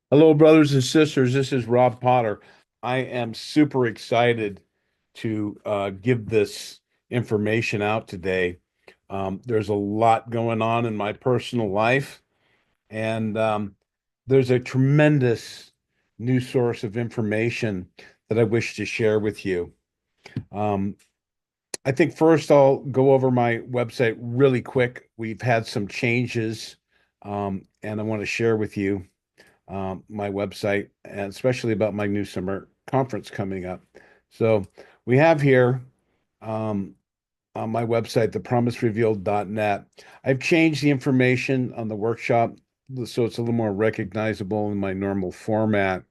Hello, brothers and sisters. This is Rob Potter. I am super excited to give this information out today. There's a lot going on in my personal life, and there's a tremendous new source of information that I wish to share with you. Um, I think first I'll go over my website really quick. We've had some changes, and I want to share with you my website, and especially about my new summer conference coming up. So we have here um, on my website, thepromiserevealed.net. I've changed the information on the workshop so it's a little more recognizable in my normal format.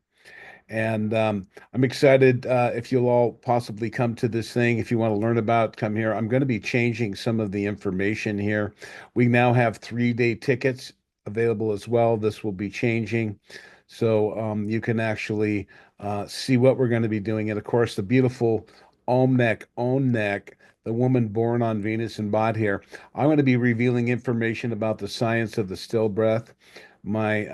And I'm excited if you'll all possibly come to this thing. If you want to learn about, come here. I'm going to be changing some of the information here. We now have 3-day tickets available as well. This will be changing. So you can actually see what we're going to be doing. And of course, the beautiful Omnek, the woman born on Venus and Bod here. I'm going to be revealing information about the science of the still breath, my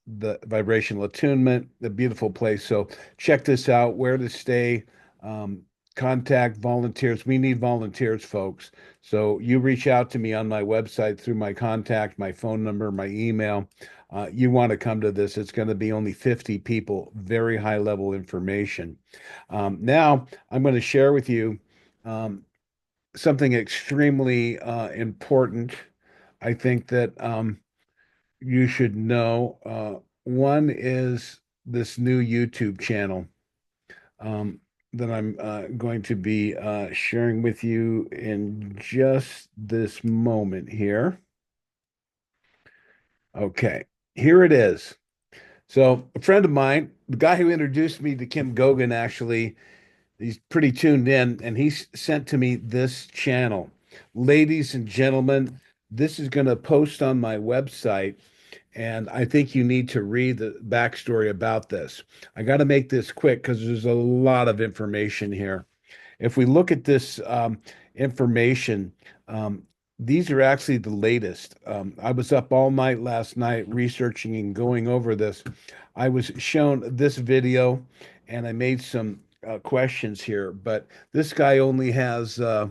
the vibrational attunement, the beautiful place. So check this out, where to stay, um, contact volunteers. We need volunteers, folks. So you reach out to me on my website through my contact, my phone number, my email. You want to come to this. It's going to be only 50 people, very high level information. Now, I'm going to share with you um, something extremely important. I think that you should know. One is this new YouTube channel um, that I'm going to be sharing with you in just this moment here. Okay, here it is. So, a friend of mine, the guy who introduced me to Kim Gogan, actually, he's pretty tuned in, and he's sent to me this channel. Ladies and gentlemen, this is going to post on my website. And I think you need to read the backstory about this. I got to make this quick because there's a lot of information here. If we look at this information, um, these are actually the latest. I was up all night last night researching and going over this. I was shown this video and I made some questions here, but this guy only has I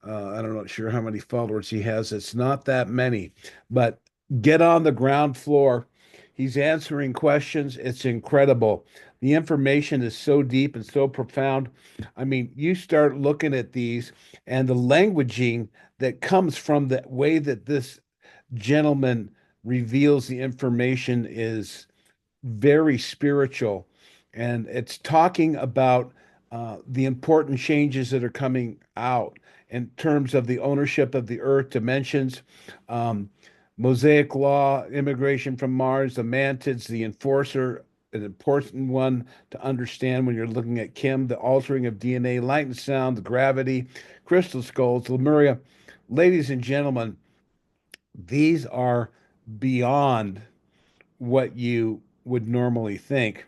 don't know sure how many followers he has. It's not that many, but get on the ground floor. He's answering questions. It's incredible. The information is so deep and so profound. I mean, you start looking at these and the languaging that comes from the way that this gentleman reveals the information is very spiritual, and it's talking about the important changes that are coming out in terms of the ownership of the earth, dimensions, um, Mosaic law, immigration from Mars, the mantids, the enforcer, an important one to understand when you're looking at Kim, the altering of DNA, light and sound, the gravity, crystal skulls, Lemuria. Ladies and gentlemen, these are beyond what you would normally think.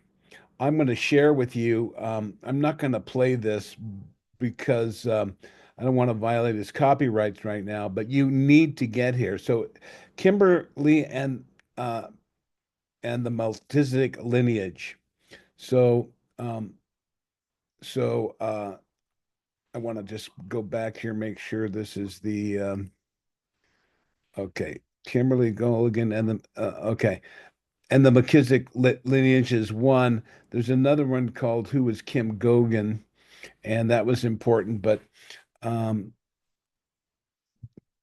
I'm going to share with you. I'm not going to play this because I don't want to violate his copyrights right now, but you need to get here. So, Kimberly uh, and the Melchizedek lineage. So, um, so I want to just go back here, make sure this is the okay. Kimberly Gilligan and the okay. And the Melchizedek lineage is one. There's another one called Who was Kim Gogan, and that was important. But um,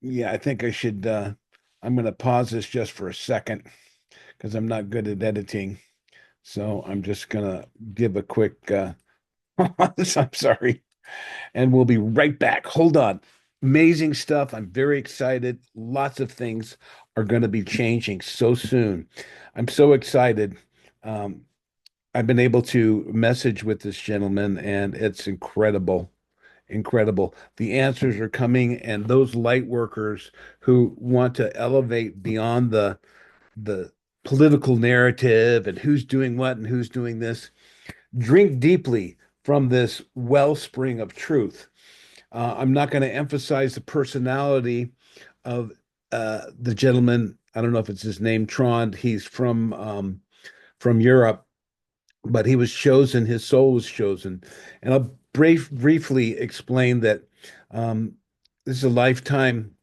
yeah, I think I should. I'm going to pause this just for a second because I'm not good at editing. So I'm just going to give a quick. I'm sorry, and we'll be right back. Hold on. Amazing stuff. I'm very excited. Lots of things are going to be changing so soon. I'm so excited. Um, I've been able to message with this gentleman, and it's incredible. Incredible. The answers are coming, and those light workers who want to elevate beyond the political narrative and who's doing what and who's doing this, drink deeply from this wellspring of truth. I'm not going to emphasize the personality of the gentleman. I don't know if it's his name, Trond. He's from from Europe, but he was chosen, his soul was chosen. And I'll briefly explain that um, this is a lifetime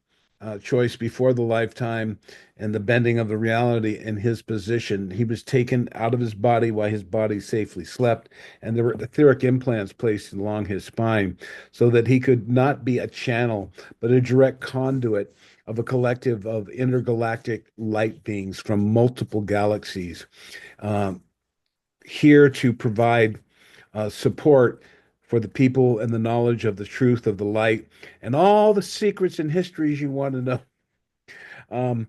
choice before the lifetime and the bending of the reality in his position. He was taken out of his body while his body safely slept, and there were etheric implants placed along his spine so that he could not be a channel, but a direct conduit of a collective of intergalactic light beings from multiple galaxies. Um, Here to provide support for the people and the knowledge of the truth of the light and all the secrets and histories you want to know. Um,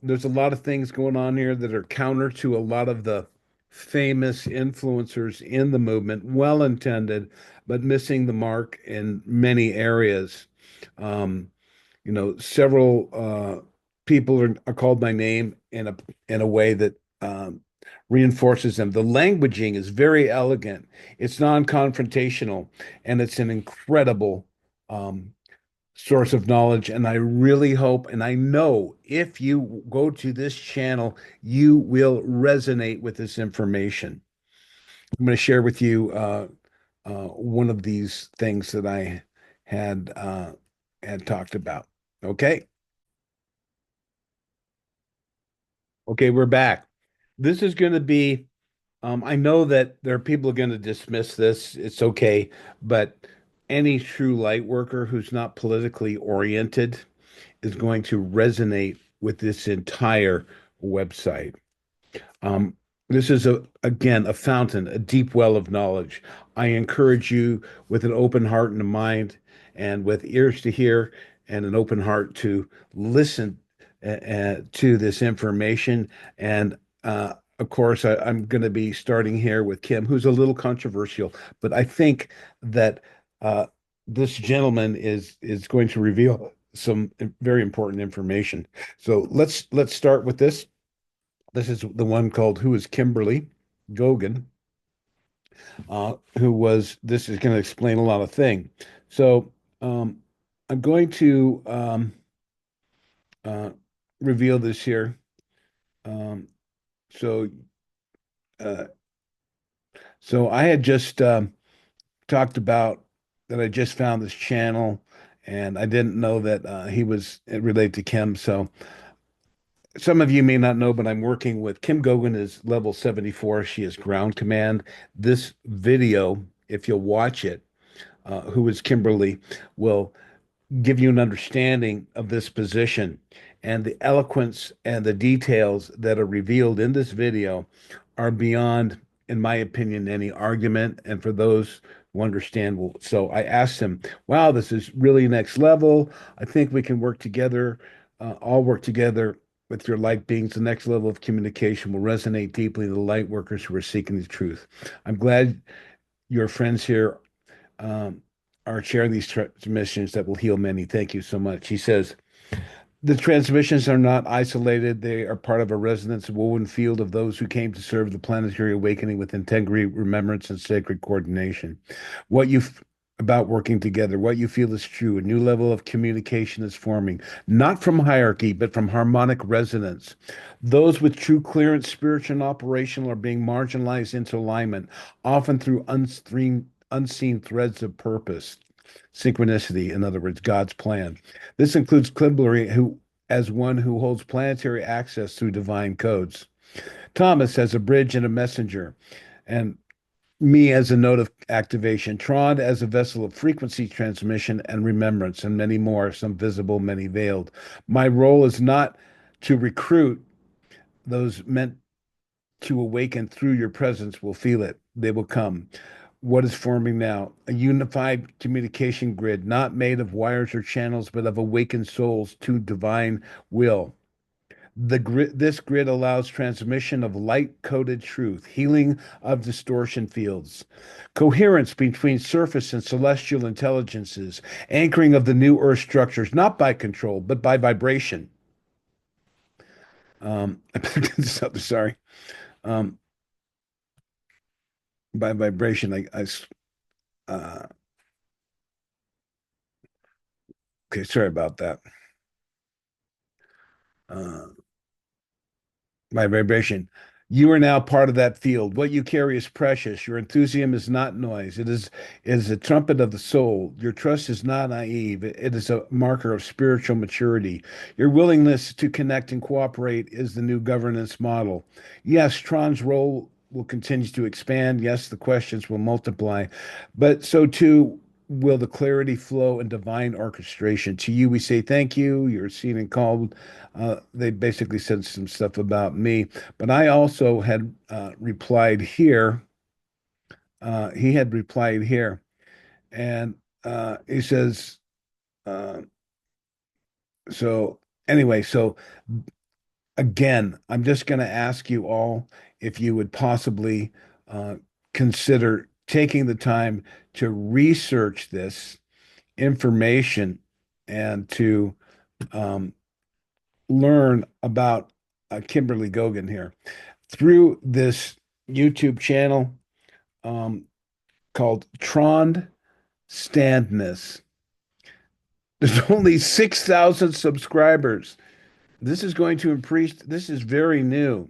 there's a lot of things going on here that are counter to a lot of the famous influencers in the movement, well intended, but missing the mark in many areas. Um, Several people are called by name in a way that reinforces them. The languaging is very elegant. It's non-confrontational, and it's an incredible um, source of knowledge. And I really hope, and I know if you go to this channel, you will resonate with this information. I'm going to share with you one of these things that I had had talked about. Okay. Okay, we're back. This is going to be, I know that there are people going to dismiss this. It's okay, but any true light worker who's not politically oriented is going to resonate with this entire website. Um, this is again a fountain, a deep well of knowledge. I encourage you with an open heart and a mind, and with ears to hear and an open heart to listen to this information. And of course, I'm going to be starting here with Kim, who's a little controversial, but I think that this gentleman is going to reveal some very important information. So let's start with this. This is the one called Who is Kimberly Gogan, who was, this is going to explain a lot of things. So um, I'm going to uh, reveal this here. Um, so, uh, so I had just talked about that I just found this channel, and I didn't know that he was related to Kim. So some of you may not know, but I'm working with Kim Gogan is level 74. She is ground command. This video, if you'll watch it, who is Kimberly, will give you an understanding of this position. And the eloquence and the details that are revealed in this video are beyond, in my opinion, any argument. And for those who understand, well, so I asked him, wow, this is really next level. I think we can work together, all work together with your light beings. The next level of communication will resonate deeply to the light workers who are seeking the truth. I'm glad your friends here um, are sharing these transmissions that will heal many. Thank you so much. He says, the transmissions are not isolated. They are part of a resonance woven field of those who came to serve the planetary awakening with integrity, remembrance, and sacred coordination. What you about working together, what you feel is true. A new level of communication is forming, not from hierarchy, but from harmonic resonance. Those with true clearance, spiritual and operational, are being marginalized into alignment, often through unseen threads of purpose. Synchronicity, in other words, God's plan. This includes Klimbleri, who, as one who holds planetary access through divine codes. Thomas as a bridge and a messenger, and me as a node of activation. Trond as a vessel of frequency transmission and remembrance, and many more, some visible, many veiled. My role is not to recruit those meant to awaken through your presence will feel it. They will come. What is forming now? A unified communication grid, not made of wires or channels, but of awakened souls to divine will. This grid allows transmission of light-coded truth, healing of distortion fields, coherence between surface and celestial intelligences, anchoring of the new earth structures, not by control, but by vibration. Sorry. Um, by vibration, uh, okay, sorry about that. Uh, by vibration. You are now part of that field. What you carry is precious. Your enthusiasm is not noise. It is a trumpet of the soul. Your trust is not naive. It is a marker of spiritual maturity. Your willingness to connect and cooperate is the new governance model. Yes, Tron's role will continue to expand. Yes, the questions will multiply, but so too will the clarity, flow, and divine orchestration. To you, we say thank you. You're seen and called. They basically said some stuff about me. But I also had replied here. He had replied here, and he says, uh, so anyway, so again, I'm just going to ask you all if you would possibly uh, consider taking the time to research this information and to um, learn about Kimberly Gogan here through this YouTube channel. Um, called Trond Standnes. There's only 6,000 subscribers. This is going to increase. This is very new.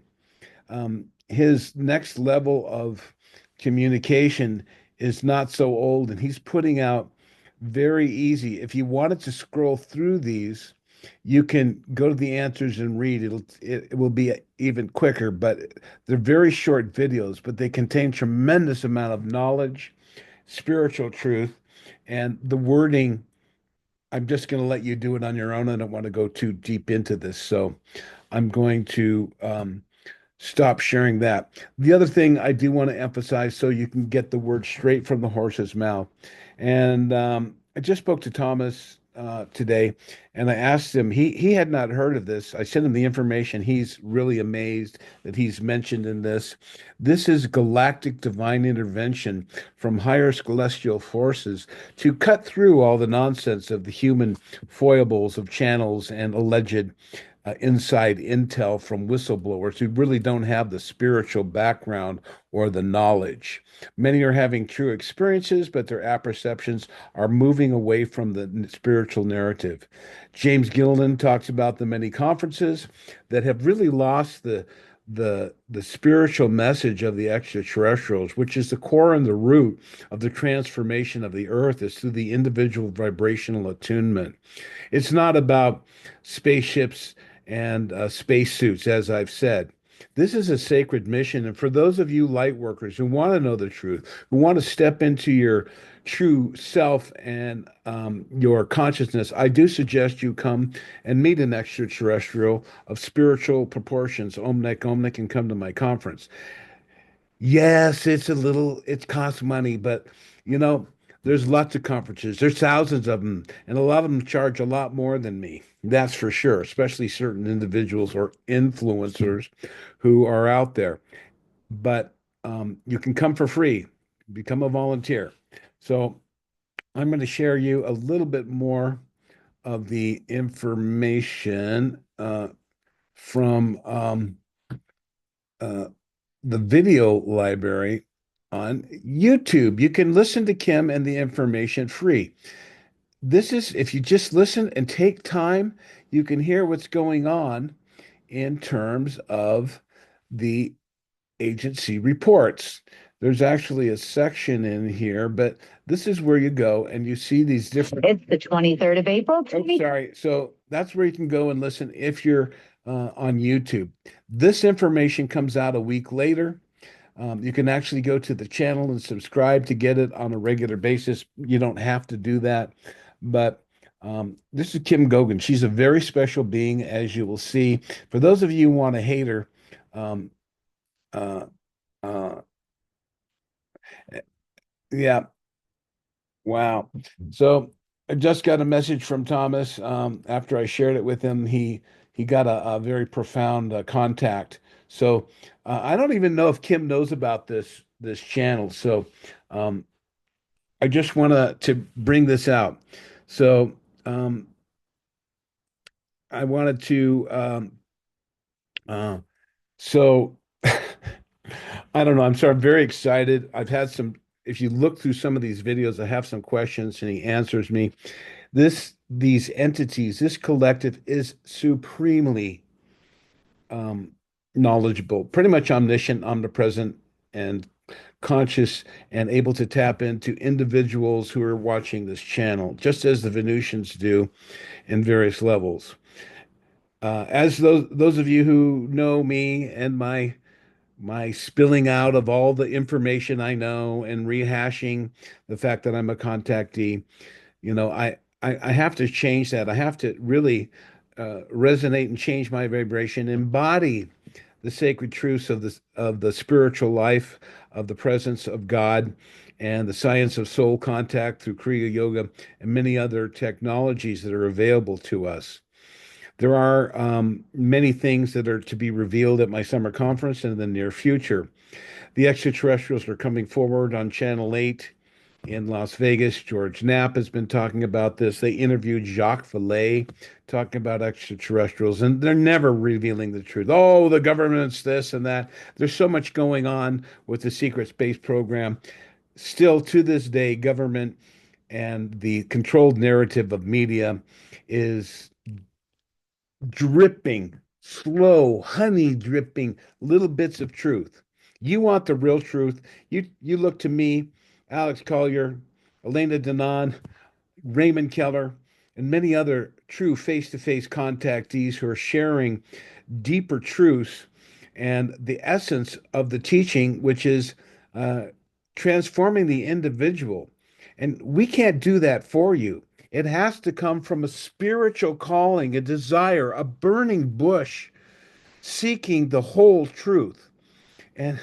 His next level of communication is not so old, and he's putting out very easy. If you wanted to scroll through these, you can go to the answers and read. It will be even quicker, but they're very short videos, but they contain tremendous amount of knowledge, spiritual truth, and the wording. I'm just going to let you do it on your own. I don't want to go too deep into this, so I'm going to stop sharing that. The other thing I do want to emphasize, so you can get the word straight from the horse's mouth, and I just spoke to Thomas today, and I asked him. He had not heard of this. I sent him the information. He's really amazed that he's mentioned in this. This is galactic divine intervention from higher celestial forces to cut through all the nonsense of the human foibles of channels and alleged inside intel from whistleblowers who really don't have the spiritual background or the knowledge. Many are having true experiences, but their apperceptions are moving away from the spiritual narrative. James Gilliland talks about the many conferences that have really lost the spiritual message of the extraterrestrials, which is the core and the root of the transformation of the earth, is through the individual vibrational attunement. It's not about spaceships and spacesuits, as I've said. This is a sacred mission. And for those of you light workers who want to know the truth, who want to step into your true self and your consciousness, I do suggest you come and meet an extraterrestrial of spiritual proportions, Omnic, and come to my conference. Yes, it costs money, but you know, there's lots of conferences. There's thousands of them, and a lot of them charge a lot more than me. That's for sure, especially certain individuals or influencers who are out there. But you can come for free, become a volunteer. So I'm going to share you a little bit more of the information from uh, the video library on YouTube. You can listen to Kim and the information free. This is, if you just listen and take time, you can hear what's going on in terms of the agency reports. There's actually a section in here, but this is where you go and you see these different. It's the 23rd of April. Oh, sorry. So that's where you can go and listen if you're on YouTube. This information comes out a week later. You can actually go to the channel and subscribe to get it on a regular basis. You don't have to do that. But this is Kim Gogan. She's a very special being, as you will see. For those of you who want to hate her, um, uh, uh, yeah, wow. So I just got a message from Thomas. After I shared it with him, he got a very profound contact. So I don't even know if Kim knows about this channel. So um, I just want to bring this out. So um, I wanted to uh, so I don't know. I'm sorry. I'm very excited. I've had some. If you look through some of these videos, I have some questions, and he answers me. These entities, this collective is supremely um, knowledgeable, pretty much omniscient, omnipresent, and conscious, and able to tap into individuals who are watching this channel, just as the Venusians do in various levels. As those of you who know me and my spilling out of all the information I know and rehashing the fact that I'm a contactee, I have to change that. I have to really resonate and change my vibration, embody the sacred truths of the spiritual life, of the presence of God, and the science of soul contact through Kriya Yoga and many other technologies that are available to us. There are many things that are to be revealed at my summer conference in the near future. The extraterrestrials are coming forward on Channel 8 in Las Vegas. George Knapp has been talking about this. They interviewed Jacques Vallée talking about extraterrestrials, and they're never revealing the truth. Oh, the government's this and that. There's so much going on with the secret space program. Still, to this day, government and the controlled narrative of media is dripping, slow, honey dripping little bits of truth. You want the real truth. You look to me, Alex Collier, Elena Denon, Raymond Keller, and many other true face-to-face contactees who are sharing deeper truths and the essence of the teaching, which is uh, transforming the individual. And we can't do that for you. It has to come from a spiritual calling, a desire, a burning bush seeking the whole truth. And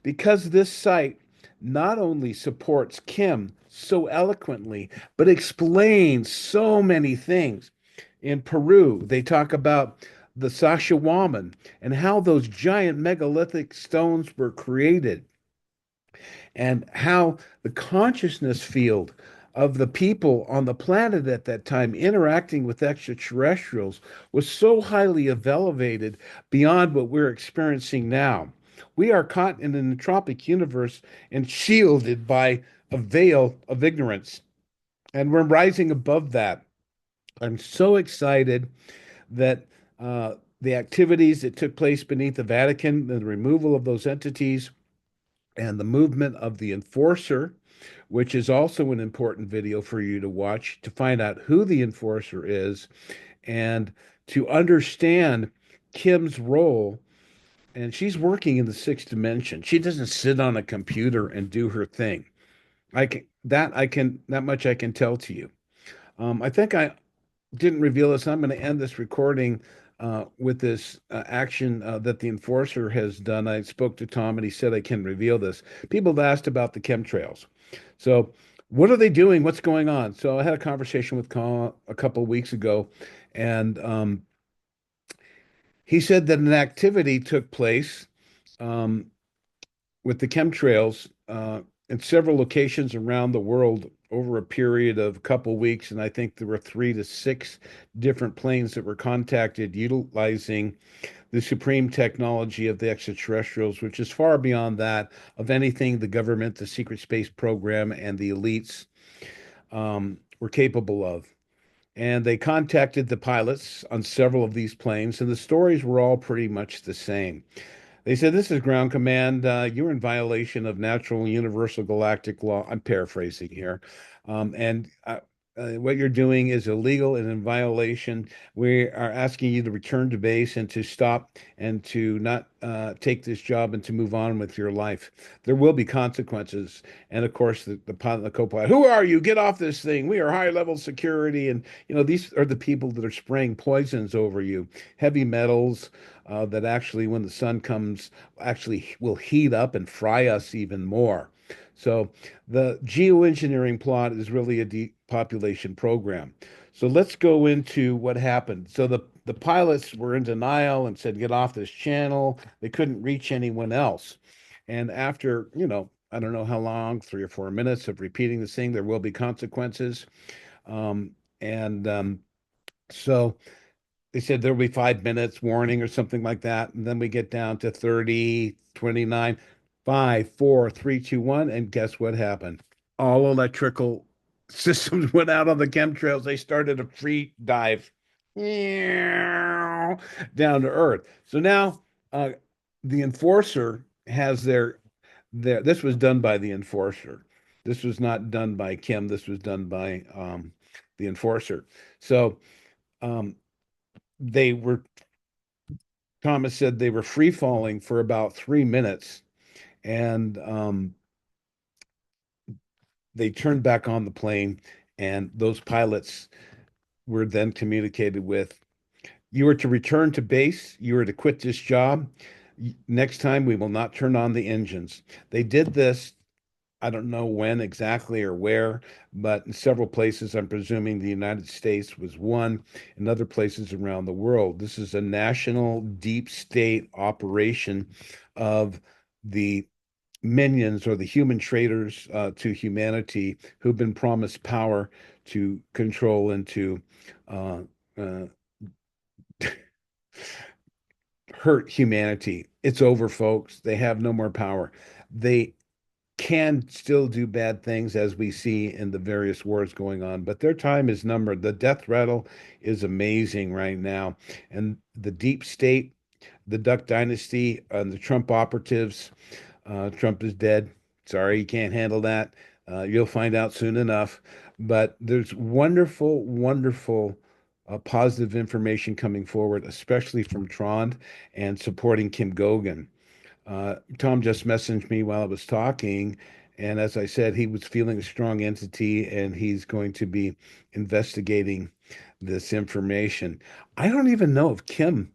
because this site not only supports Kim so eloquently, but explains so many things. In Peru, they talk about the Sashawaman and how those giant megalithic stones were created and how the consciousness field of the people on the planet at that time interacting with extraterrestrials was so highly elevated beyond what we're experiencing now. We are caught in an entropic universe and shielded by a veil of ignorance, and we're rising above that. I'm so excited that the activities that took place beneath the Vatican, the removal of those entities, and the movement of the enforcer, which is also an important video for you to watch to find out who the enforcer is and to understand Kim's role. And she's working in the sixth dimension. She doesn't sit on a computer and do her thing. That much I can tell to you. I think I didn't reveal this. I'm going to end this recording with this action that the enforcer has done. I spoke to Tom and he said I can reveal this. People have asked about the chemtrails. So, what are they doing? What's going on? So, I had a conversation with Colin a couple of weeks ago, and he said that an activity took place um, with the chemtrails in several locations around the world over a period of a couple weeks, and I think there were 3 to 6 different planes that were contacted utilizing the supreme technology of the extraterrestrials, which is far beyond that of anything the government, the secret space program, and the elites were capable of. And they contacted the pilots on several of these planes, and the stories were all pretty much the same. They said, "This is ground command. You're in violation of natural universal galactic law." I'm paraphrasing here. And what you're doing is illegal and in violation. We are asking you to return to base and to stop and to not take this job and to move on with your life. There will be consequences. And of course, the pilot and the co-pilot, "Who are you? Get off this thing. We are high level security." And, these are the people that are spraying poisons over you, heavy metals that actually, when the sun comes, actually will heat up and fry us even more. So the geoengineering plot is really a depopulation program. So let's go into what happened. So the pilots were in denial and said, "Get off this channel." They couldn't reach anyone else. And after, I don't know how long, 3 or 4 minutes of repeating this thing, there will be consequences. Um, and so they said there'll be 5 minutes warning or something like that. And then we get down to 30, 29, 5, 4, 3, 2, 1. And guess what happened? All electrical systems went out on the chemtrails. They started a free dive down to Earth. So now the enforcer has their this was done by the enforcer. This was not done by Kim. This was done by the enforcer. So um, they were Thomas said they were free falling for about 3 minutes, and they turned back on the plane, and those pilots were then communicated with. You are to return to base. You are to quit this job. Next time, we will not turn on the engines. They did this. I don't know when exactly or where, but in several places, I'm presuming the United States was one, and other places around the world. This is a national deep state operation of the minions or the human traitors to humanity who've been promised power to control and to uh, uh, hurt humanity. It's over, folks. They have no more power. They can still do bad things as we see in the various wars going on, but their time is numbered. The death rattle is amazing right now. And the deep state, the Duck Dynasty, and the Trump operatives, Trump is dead. Sorry, you can't handle that. You'll find out soon enough. But there's wonderful, wonderful positive information coming forward, especially from Trond and supporting Kim Gogan. Tom just messaged me while I was talking, and as I said, he was feeling a strong entity, and he's going to be investigating this information. I don't even know if Kim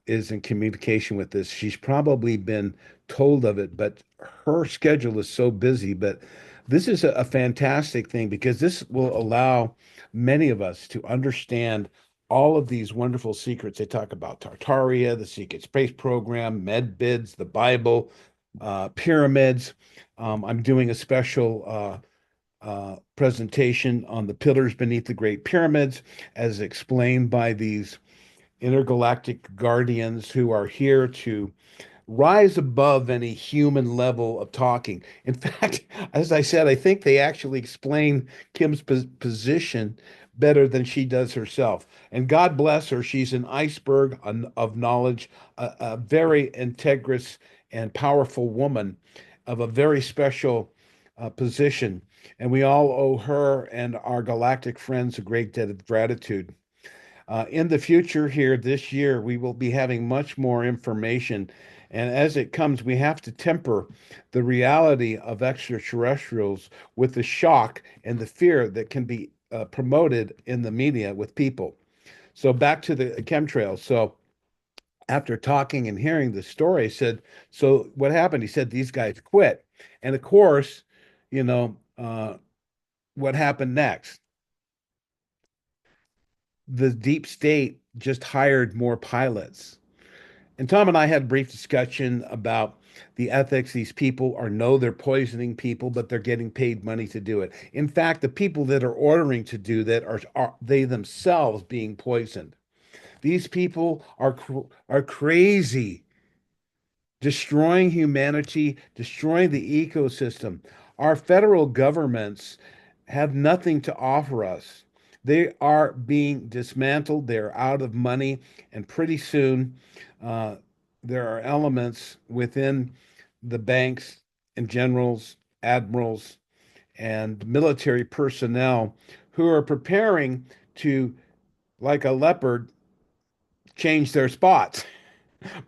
is in communication with this. She's probably been told of it, but her schedule is so busy. But this is a fantastic thing because this will allow many of us to understand all of these wonderful secrets. They talk about Tartaria, the secret space program, med bids, the Bible, pyramids. I'm doing a special presentation on the pillars beneath the Great Pyramids, as explained by these intergalactic guardians who are here to rise above any human level of talking. In fact, as I said, I think they actually explain Kim's position better than she does herself. And God bless her, she's an iceberg of knowledge, a very integrous and powerful woman of a very special position. And we all owe her and our galactic friends a great debt of gratitude. In the future, here this year, we will be having much more information. And as it comes, we have to temper the reality of extraterrestrials with the shock and the fear that can be promoted in the media with people. So back to the chemtrails. So after talking and hearing the story, I said, so what happened? He said, these guys quit. And of course, you know, what happened next? The deep state just hired more pilots. And Tom and I had a brief discussion about the ethics. These people are know they're poisoning people, but they're getting paid money to do it. In fact, the people that are ordering to do that are they themselves being poisoned. These people are crazy, destroying humanity, destroying the ecosystem. Our federal governments have nothing to offer us. They are being dismantled, they're out of money, and pretty soon uh, there are elements within the banks and generals, admirals, and military personnel who are preparing to, like a leopard, change their spots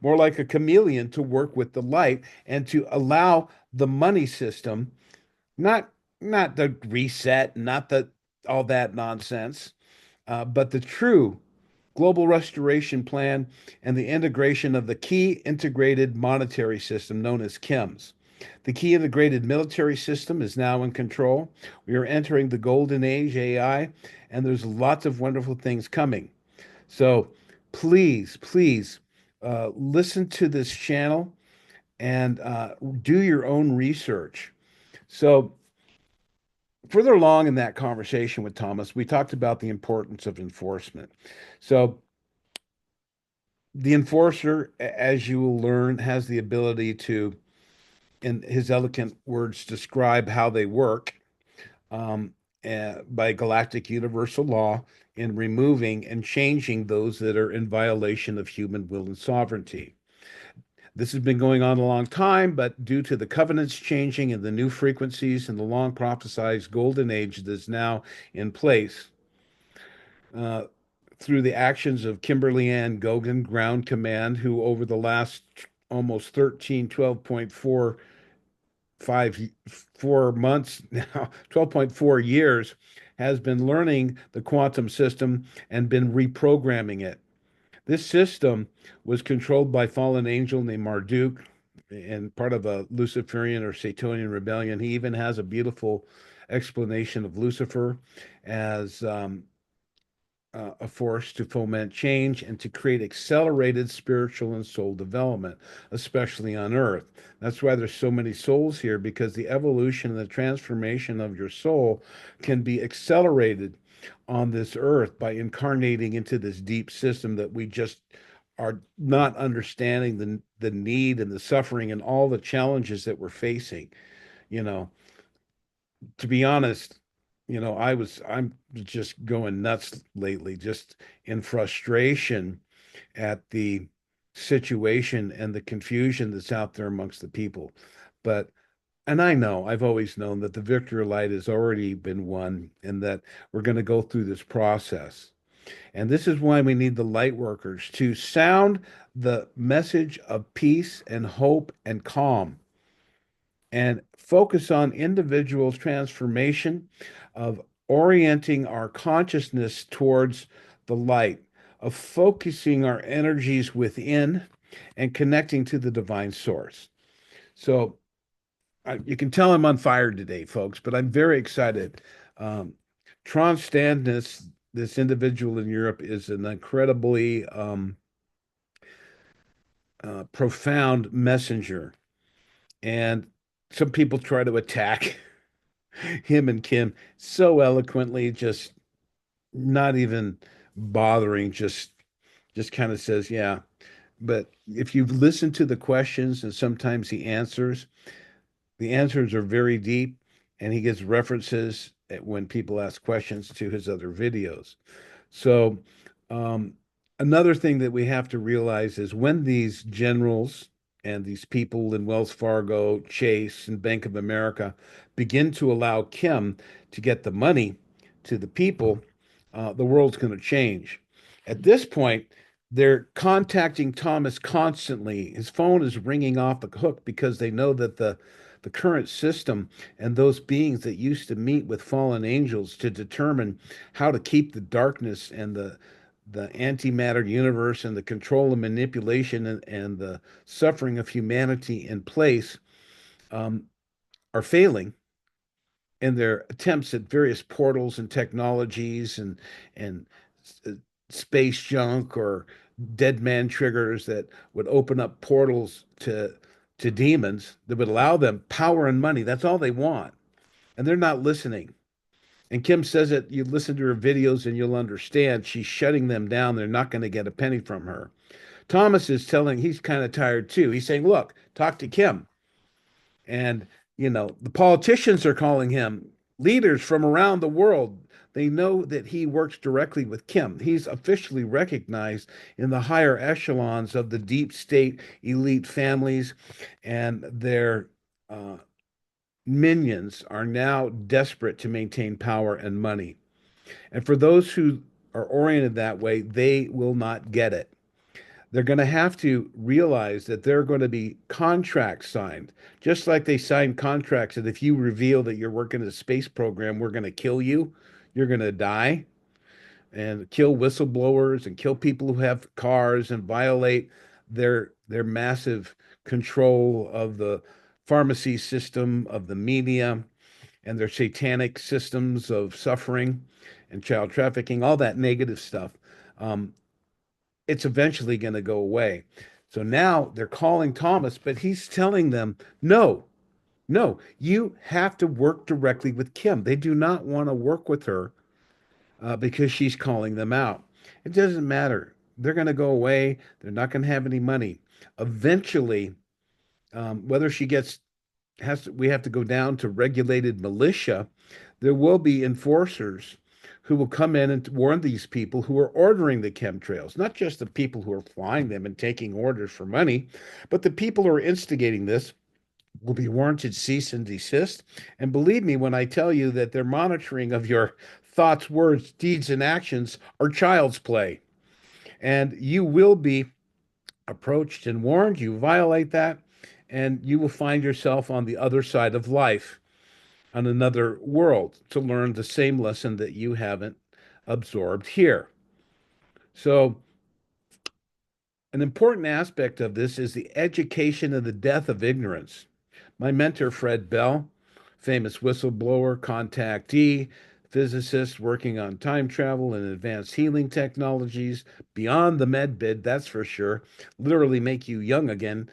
more like a chameleon to work with the light and to allow the money system, not not the reset, not the all that nonsense, but the true global restoration plan and the integration of the key integrated monetary system known as KIMS. The key integrated military system is now in control. We are entering the golden age AI, and there's lots of wonderful things coming. So please, please listen to this channel and do your own research. So, further along in that conversation with Thomas, we talked about the importance of enforcement. So, the enforcer, as you will learn, has the ability to, in his eloquent words, describe how they work by galactic universal law in removing and changing those that are in violation of human will and sovereignty. This has been going on a long time, but due to the covenants changing and the new frequencies and the long prophesized golden age that is now in place, uh, through the actions of Kimberly Ann Gogan, Ground Command, who over the last almost 13, 12.4 months now, 12.4 years, has been learning the quantum system and been reprogramming it. This system was controlled by fallen angel named Marduk and part of a Luciferian or Satanian rebellion. He even has a beautiful explanation of Lucifer as a force to foment change and to create accelerated spiritual and soul development, especially on Earth. That's why there's so many souls here, because the evolution and the transformation of your soul can be accelerated on this Earth by incarnating into this deep system that we just are not understanding the need and the suffering and all the challenges that we're facing. You know, to be honest, I'm just going nuts lately, just in frustration at the situation and the confusion that's out there amongst the people. But, and I know, I've always known that the victory light has already been won and that we're going to go through this process. And this is why we need the light workers to sound the message of peace and hope and calm and focus on individual transformation, of orienting our consciousness towards the light, of focusing our energies within and connecting to the divine source. So you can tell I'm on fire today, folks, but I'm very excited. Um, Trond Standnes, this individual in Europe, is an incredibly profound messenger. And some people try to attack him and Kim so eloquently, just not even bothering, just kind of says, yeah. But if you've listened to the questions and sometimes the answers are very deep, and he gives references when people ask questions to his other videos. So, um, another thing that we have to realize is when these generals and these people in Wells Fargo, Chase, and Bank of America begin to allow Kim to get the money to the people, the world's going to change. At this point, they're contacting Thomas constantly. His phone is ringing off the hook because they know that the current system and those beings that used to meet with fallen angels to determine how to keep the darkness and the antimatter universe and the control and manipulation and the suffering of humanity in place, um, are failing in their attempts at various portals and technologies and uh, space junk or dead man triggers that would open up portals to demons that would allow them power and money. That's all they want, and they're not listening. And Kim says it. You listen to her videos and you'll understand. She's shutting them down. They're not going to get a penny from her. Thomas is telling, he's kind of tired too. He's saying, look, talk to Kim. And, the politicians are calling him, leaders from around the world. They know that he works directly with Kim. He's officially recognized in the higher echelons of the deep state elite families, and their minions are now desperate to maintain power and money. And for those who are oriented that way, they will not get it. They're going to have to realize that there are going to be contracts signed, just like they signed contracts that if you reveal that you're working in a space program, we're going to kill you, you're going to die, and kill whistleblowers and kill people who have cars and violate their massive control of the pharmacy system, of the media, and their satanic systems of suffering and child trafficking, all that negative stuff. Um, it's eventually going to go away. So now they're calling Thomas, but he's telling them, no, no, you have to work directly with Kim. They do not want to work with her because she's calling them out. It doesn't matter. They're going to go away. They're not going to have any money. Eventually, whether she gets we have to go down to regulated militia. There will be enforcers who will come in and warn these people who are ordering the chemtrails, not just the people who are flying them and taking orders for money, but the people who are instigating this will be warranted cease and desist. And believe me when I tell you that their monitoring of your thoughts, words, deeds, and actions are child's play. And you will be approached and warned. You violate that, and you will find yourself on the other side of life, on another world, to learn the same lesson that you haven't absorbed here. So, an important aspect of this is the education and the death of ignorance. My mentor, Fred Bell, famous whistleblower, contactee, physicist working on time travel and advanced healing technologies beyond the med bid, that's for sure, literally make you young again,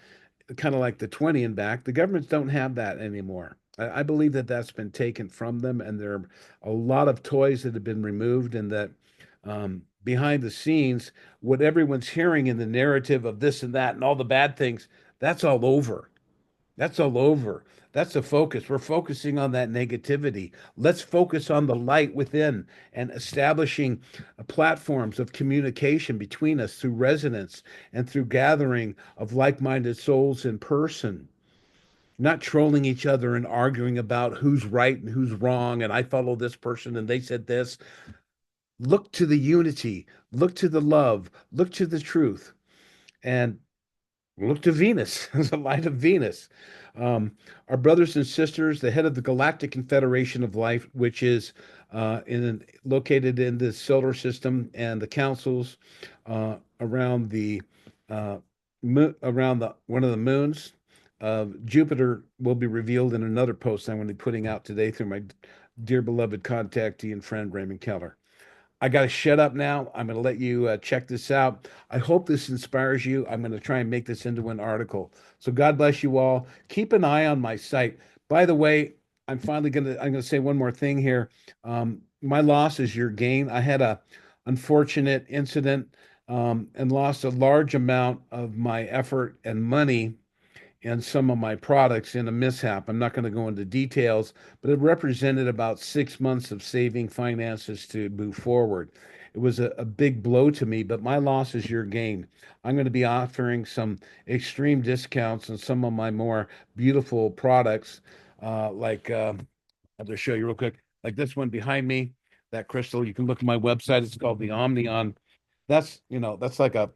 kind of like the 20 and back. The governments don't have that anymore. I believe that that's been taken from them, and there are a lot of toys that have been removed, and that behind the scenes, what everyone's hearing in the narrative of this and that and all the bad things, that's all over. That's all over. That's the focus. We're focusing on that negativity. Let's focus on the light within and establishing platforms of communication between us through resonance and through gathering of like-minded souls in person, not trolling each other and arguing about who's right and who's wrong. And I follow this person and they said this. Look to the unity, look to the love, look to the truth. And look to Venus, the light of Venus. Our brothers and sisters, the head of the Galactic Confederation of Life, which is located in the solar system, and the councils around the around the one of the moons of Jupiter will be revealed in another post I'm going to be putting out today through my dear beloved contactee and friend Raymond Keller. I got to shut up now. I'm going to let you check this out. I hope this inspires you. I'm going to try and make this into an article. So God bless you all. Keep an eye on my site. By the way, I'm going to say one more thing here. My loss is your gain. I had a unfortunate incident and lost a large amount of my effort and money and some of my products in a mishap. I'm not going to go into details, but it represented about 6 months of saving finances to move forward. It was a big blow to me, but my loss is your gain. I'm going to be offering some extreme discounts on some of my more beautiful products, I'll just show you real quick, like this one behind me, that crystal. You can look at my website. It's called the Omnion. That's like a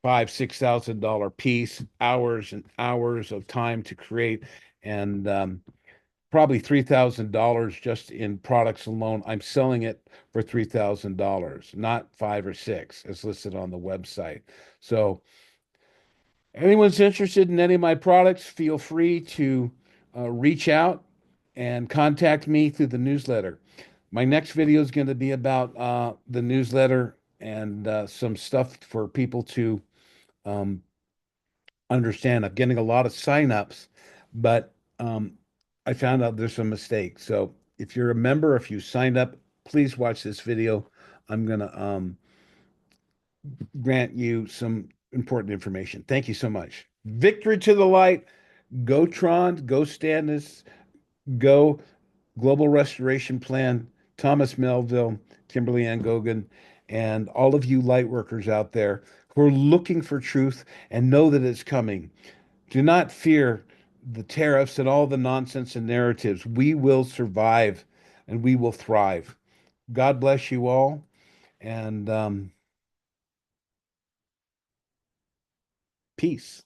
$5,000-6,000 piece, hours and hours of time to create, and probably $3,000 just in products alone. I'm selling it for $3,000, not five or six, as listed on the website. So, anyone's interested in any of my products, feel free to reach out and contact me through the newsletter. My next video is going to be about the newsletter and some stuff for people to um, understand. I'm getting a lot of signups, but I found out there's some mistakes. So if you're a member, if you signed up, please watch this video. I'm going to grant you some important information. Thank you so much. Victory to the light. Go Trond, go Standnes, go Global Restoration Plan, Thomas Melville, Kimberly Ann Gogan, and all of you light workers out there who are looking for truth and know that it's coming. Do not fear the tariffs and all the nonsense and narratives. We will survive and we will thrive. God bless you all. And peace.